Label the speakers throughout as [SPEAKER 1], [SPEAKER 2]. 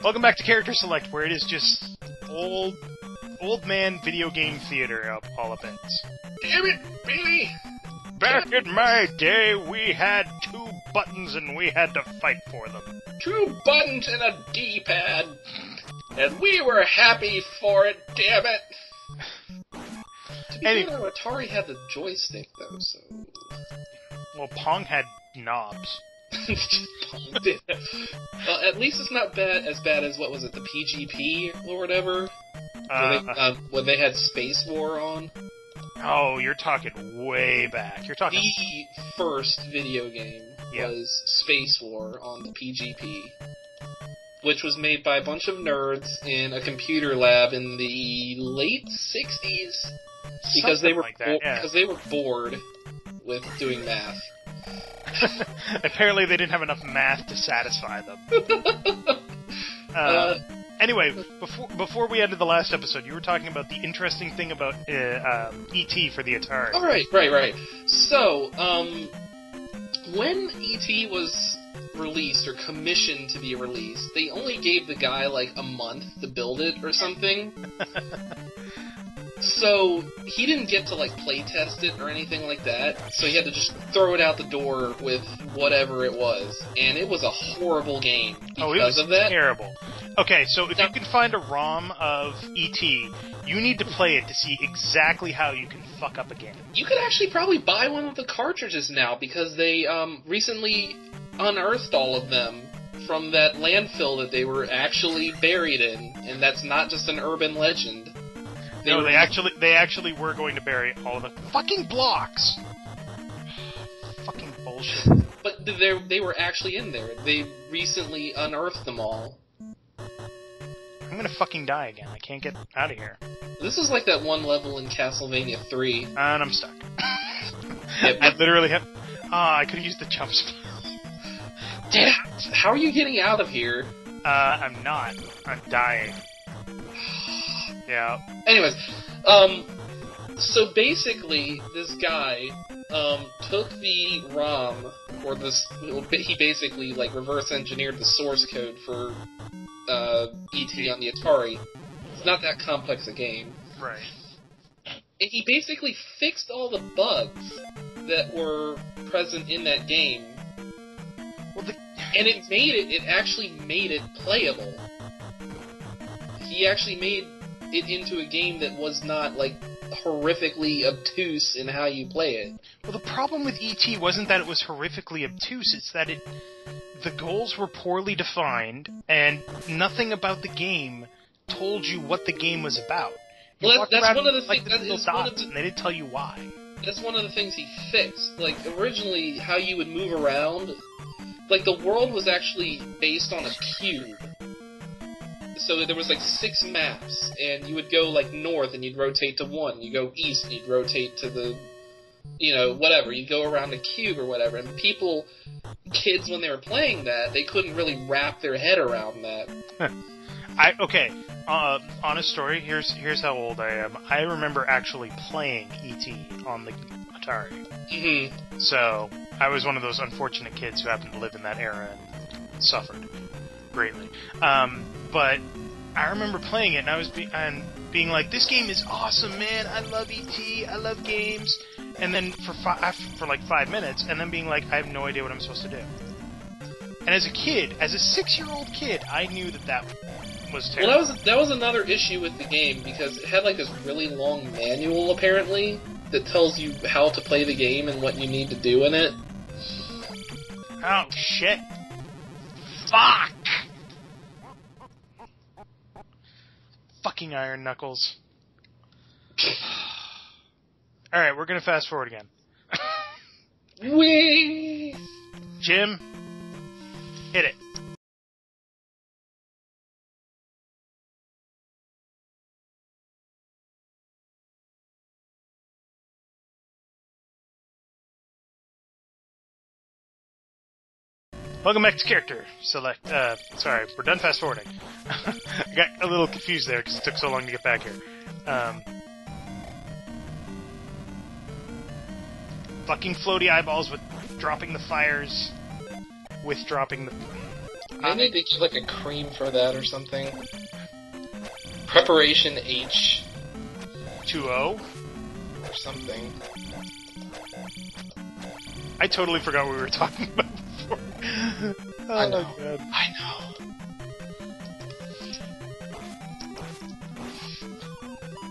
[SPEAKER 1] Welcome back to Character Select, where it is just old man video game theater all up ends.
[SPEAKER 2] Damn it, Billy!
[SPEAKER 1] Back in my day, we had 2 buttons and we had to fight for them.
[SPEAKER 2] 2 buttons and a D-pad. And we were happy for it, damn it! To be fair, Atari had the joystick, though, so...
[SPEAKER 1] Well, Pong had knobs.
[SPEAKER 2] Pong did. Well, at least it's not as bad as, what was it, the PGP or whatever? When they had Space War on?
[SPEAKER 1] Oh, you're talking way back. You're talking...
[SPEAKER 2] The first video game was Space War on the PGP, which was made by a bunch of nerds in a computer lab in the late 60s because they were bored with doing math.
[SPEAKER 1] Apparently they didn't have enough math to satisfy them. Anyway, before we ended the last episode, you were talking about the interesting thing about E.T. for the Atari.
[SPEAKER 2] Oh, right. So, when E.T. was released, or commissioned to be released, they only gave the guy, like, a month to build it or something. So, he didn't get to, like, play test it or anything like that, so he had to just throw it out the door with whatever it was. And it was a horrible game because of that.
[SPEAKER 1] Terrible. Okay, so if you can find a ROM of E.T., you need to play it to see exactly how you can fuck up a game.
[SPEAKER 2] You could actually probably buy one of the cartridges now, because they recently unearthed all of them from that landfill that they were actually buried in, and that's not just an urban legend.
[SPEAKER 1] They actually were going to bury all of the fucking blocks. Fucking bullshit.
[SPEAKER 2] But they were actually in there. They recently unearthed them all.
[SPEAKER 1] I'm gonna fucking die again. I can't get out of here.
[SPEAKER 2] This is like that one level in Castlevania 3.
[SPEAKER 1] And I'm stuck. I literally have... I could've used the jump spell.
[SPEAKER 2] Damn it! How are you getting out of here?
[SPEAKER 1] I'm not. I'm dying. Yeah.
[SPEAKER 2] Anyways, so basically, this guy, took the ROM, he basically, like, reverse engineered the source code for, E.T. on the Atari. It's not that complex a game.
[SPEAKER 1] Right.
[SPEAKER 2] And he basically fixed all the bugs that were present in that game. And it actually made it playable. He actually made it into a game that was not, like, horrifically obtuse in how you play it.
[SPEAKER 1] Well, the problem with E.T. wasn't that it was horrifically obtuse, it's that the goals were poorly defined, and nothing about the game told you what the game was about.
[SPEAKER 2] Well, that's one of the
[SPEAKER 1] things, and they didn't tell you why.
[SPEAKER 2] That's one of the things he fixed. Like, originally, how you would move around, like, the world was actually based on a cube. So there was, like, 6 maps, and you would go, like, north, and you'd rotate to 1. You go east, and you'd rotate to the, whatever. You'd go around the cube or whatever. And kids, when they were playing that, they couldn't really wrap their head around that.
[SPEAKER 1] Honest story, here's how old I am. I remember actually playing E.T. on the Atari.
[SPEAKER 2] Mm-hmm.
[SPEAKER 1] So, I was one of those unfortunate kids who happened to live in that era and suffered greatly. But I remember playing it, and I was being like, "This game is awesome, man! I love E.T. I love games." And then for like 5 minutes, and then being like, "I have no idea what I'm supposed to do." And as a 6-year-old kid, I knew that was terrible.
[SPEAKER 2] Well, that was another issue with the game, because it had like this really long manual apparently that tells you how to play the game and what you need to do in it.
[SPEAKER 1] Oh shit! Fuck! Fucking Iron Knuckles. Alright, we're gonna fast forward again.
[SPEAKER 2] Whee!
[SPEAKER 1] Jim, hit it. Welcome back to Character Select. Sorry, we're done fast forwarding. I got a little confused there because it took so long to get back here. Fucking floaty eyeballs with dropping the fires, with dropping the...
[SPEAKER 2] Maybe they get like a cream for that or something. Preparation H
[SPEAKER 1] 2-0?
[SPEAKER 2] or something.
[SPEAKER 1] I totally forgot what we were talking about before. Oh,
[SPEAKER 2] I know.
[SPEAKER 1] God.
[SPEAKER 2] I know.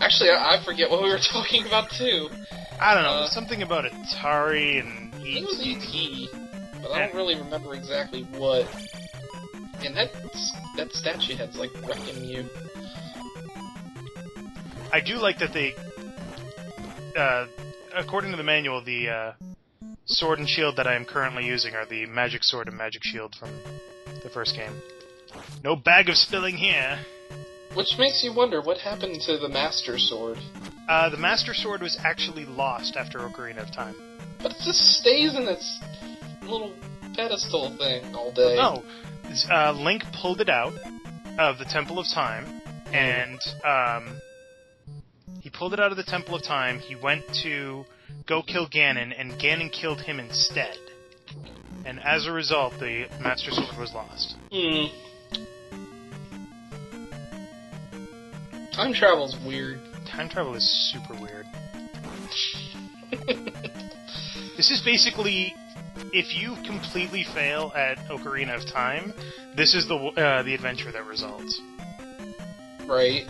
[SPEAKER 2] Actually, I forget what we were talking about too.
[SPEAKER 1] I don't know, something about Atari and
[SPEAKER 2] It was
[SPEAKER 1] E.T.
[SPEAKER 2] E.T., but I don't really remember exactly what. And that statue head's like wrecking you.
[SPEAKER 1] I do like that they, according to the manual, the sword and shield that I am currently using are the magic sword and magic shield from the first game. No bag of spilling here.
[SPEAKER 2] Which makes you wonder, what happened to the Master Sword?
[SPEAKER 1] The Master Sword was actually lost after Ocarina of Time.
[SPEAKER 2] But it just stays in its little pedestal thing all day.
[SPEAKER 1] No, Link pulled it out of the Temple of Time, and he pulled it out of the Temple of Time. He went to go kill Ganon, and Ganon killed him instead. And as a result, the Master Sword was lost.
[SPEAKER 2] Time travel's weird.
[SPEAKER 1] Time travel is super weird. This is basically, if you completely fail at Ocarina of Time, this is the adventure that results.
[SPEAKER 2] Right.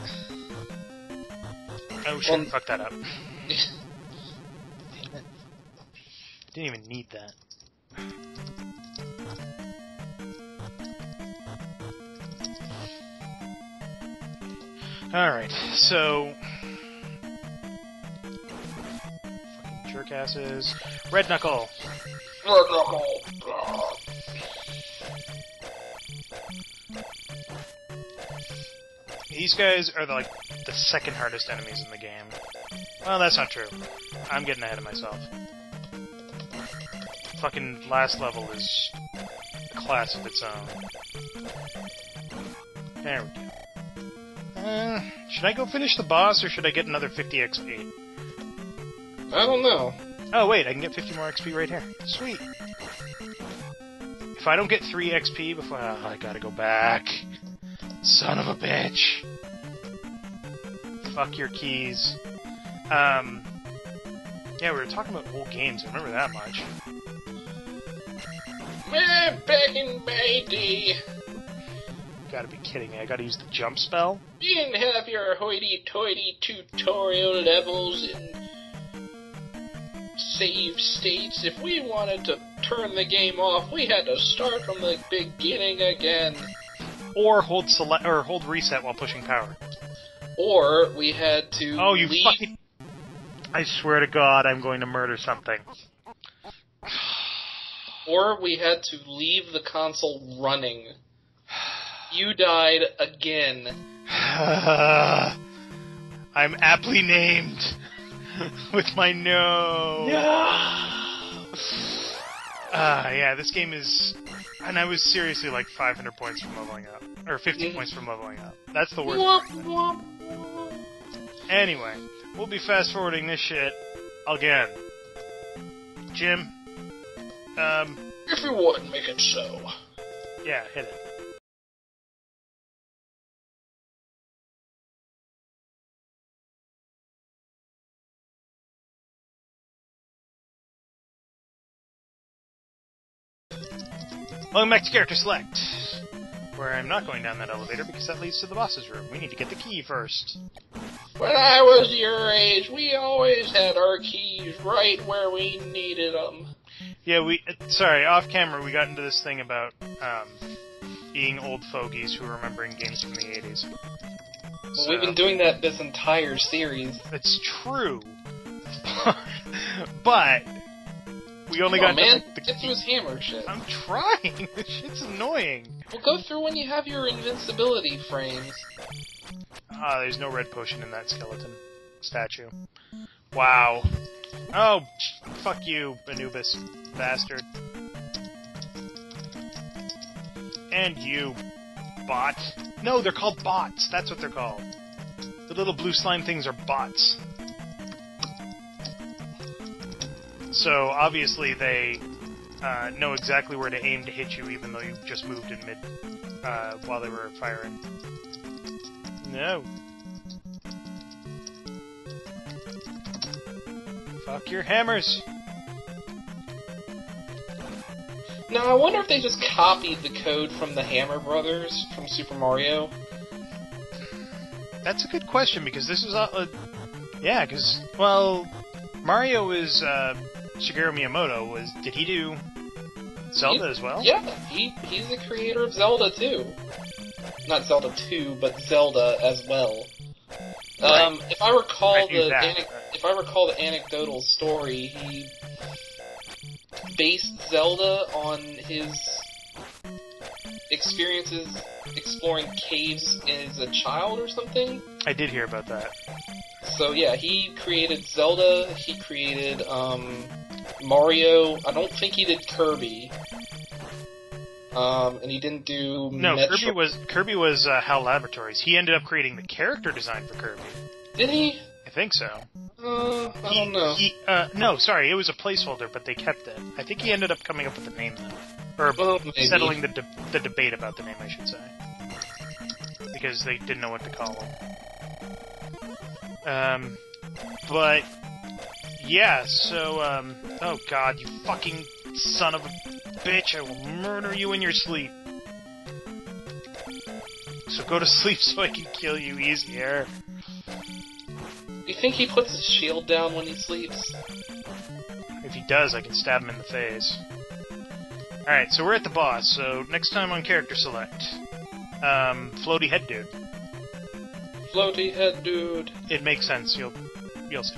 [SPEAKER 1] Oh shit,
[SPEAKER 2] Well,
[SPEAKER 1] fuck that up. Damn it. Didn't even need that. Alright, so... Fucking jerkasses. Red Knuckle!
[SPEAKER 2] Red Knuckle!
[SPEAKER 1] These guys are the second hardest enemies in the game. Well, that's not true. I'm getting ahead of myself. Fucking last level is a class of its own. There we go. Should I go finish the boss, or should I get another 50 XP?
[SPEAKER 2] I don't know.
[SPEAKER 1] Oh, wait, I can get 50 more XP right here. Sweet. If I don't get 3 XP before... Oh, I gotta go back. Son of a bitch. Fuck your keys. Yeah, we were talking about old games. I remember that much.
[SPEAKER 2] Man, back in my day.
[SPEAKER 1] Gotta be kidding me. I gotta use the jump spell?
[SPEAKER 2] You didn't have your hoity-toity tutorial levels and save states. If we wanted to turn the game off, we had to start from the beginning again.
[SPEAKER 1] Or hold select or hold reset while pushing power.
[SPEAKER 2] Or we had to
[SPEAKER 1] Oh, you
[SPEAKER 2] leave...
[SPEAKER 1] fucking... I swear to God, I'm going to murder something.
[SPEAKER 2] Or we had to leave the console running. You died again.
[SPEAKER 1] I'm aptly named. With my no. Yeah, this game is... And I was seriously like 500 points from leveling up. Or 50 points from leveling up. That's the worst part. Anyway, we'll be fast-forwarding this shit again. Jim,
[SPEAKER 2] If you would, make it so.
[SPEAKER 1] yeah, hit it. Welcome back to Character Select, where I'm not going down that elevator because that leads to the boss's room. We need to get the key first.
[SPEAKER 2] When I was your age, we always had our keys right where we needed them.
[SPEAKER 1] Yeah, sorry, off camera we got into this thing about, being old fogies who are remembering games from the 80s.
[SPEAKER 2] Well, we've been doing that this entire series.
[SPEAKER 1] It's true. But... We only got
[SPEAKER 2] man,
[SPEAKER 1] the
[SPEAKER 2] get through his hammer shit.
[SPEAKER 1] I'm trying. This shit's annoying.
[SPEAKER 2] Well, go through when you have your invincibility frames.
[SPEAKER 1] Ah, there's no red potion in that skeleton statue. Wow. Oh, fuck you, Anubis bastard. And you, bot. No, they're called bots. That's what they're called. The little blue slime things are bots. So, obviously, they know exactly where to aim to hit you, even though you just moved in mid while they were firing. No. Fuck your hammers.
[SPEAKER 2] Now, I wonder if they just copied the code from the Hammer Brothers from Super Mario.
[SPEAKER 1] That's a good question, because this was... yeah, because, well, Mario is... Shigeru Miyamoto did he do Zelda as well?
[SPEAKER 2] Yeah, he's the creator of Zelda too. Not Zelda 2, but Zelda as well.
[SPEAKER 1] Right.
[SPEAKER 2] If I recall
[SPEAKER 1] I
[SPEAKER 2] the anecdotal story, he based Zelda on his experiences exploring caves as a child or something.
[SPEAKER 1] I did hear about that.
[SPEAKER 2] So yeah, he created Zelda, he created Mario. I don't think he did Kirby. And he didn't do
[SPEAKER 1] Kirby was HAL Laboratories. He ended up creating the character design for Kirby.
[SPEAKER 2] Did he?
[SPEAKER 1] I think so.
[SPEAKER 2] I don't know.
[SPEAKER 1] No, sorry, it was a placeholder, but they kept it. I think he ended up coming up with the name though, or settling the debate about the name, I should say, because they didn't know what to call him. But yeah, so oh god, you fucking son of a bitch! I will murder you in your sleep. So go to sleep so I can kill you easier.
[SPEAKER 2] Do you think he puts his shield down when he sleeps?
[SPEAKER 1] If he does, I can stab him in the face. Alright, so we're at the boss, so next time on Character Select. Floaty Head Dude.
[SPEAKER 2] Floaty Head Dude.
[SPEAKER 1] It makes sense, you'll see.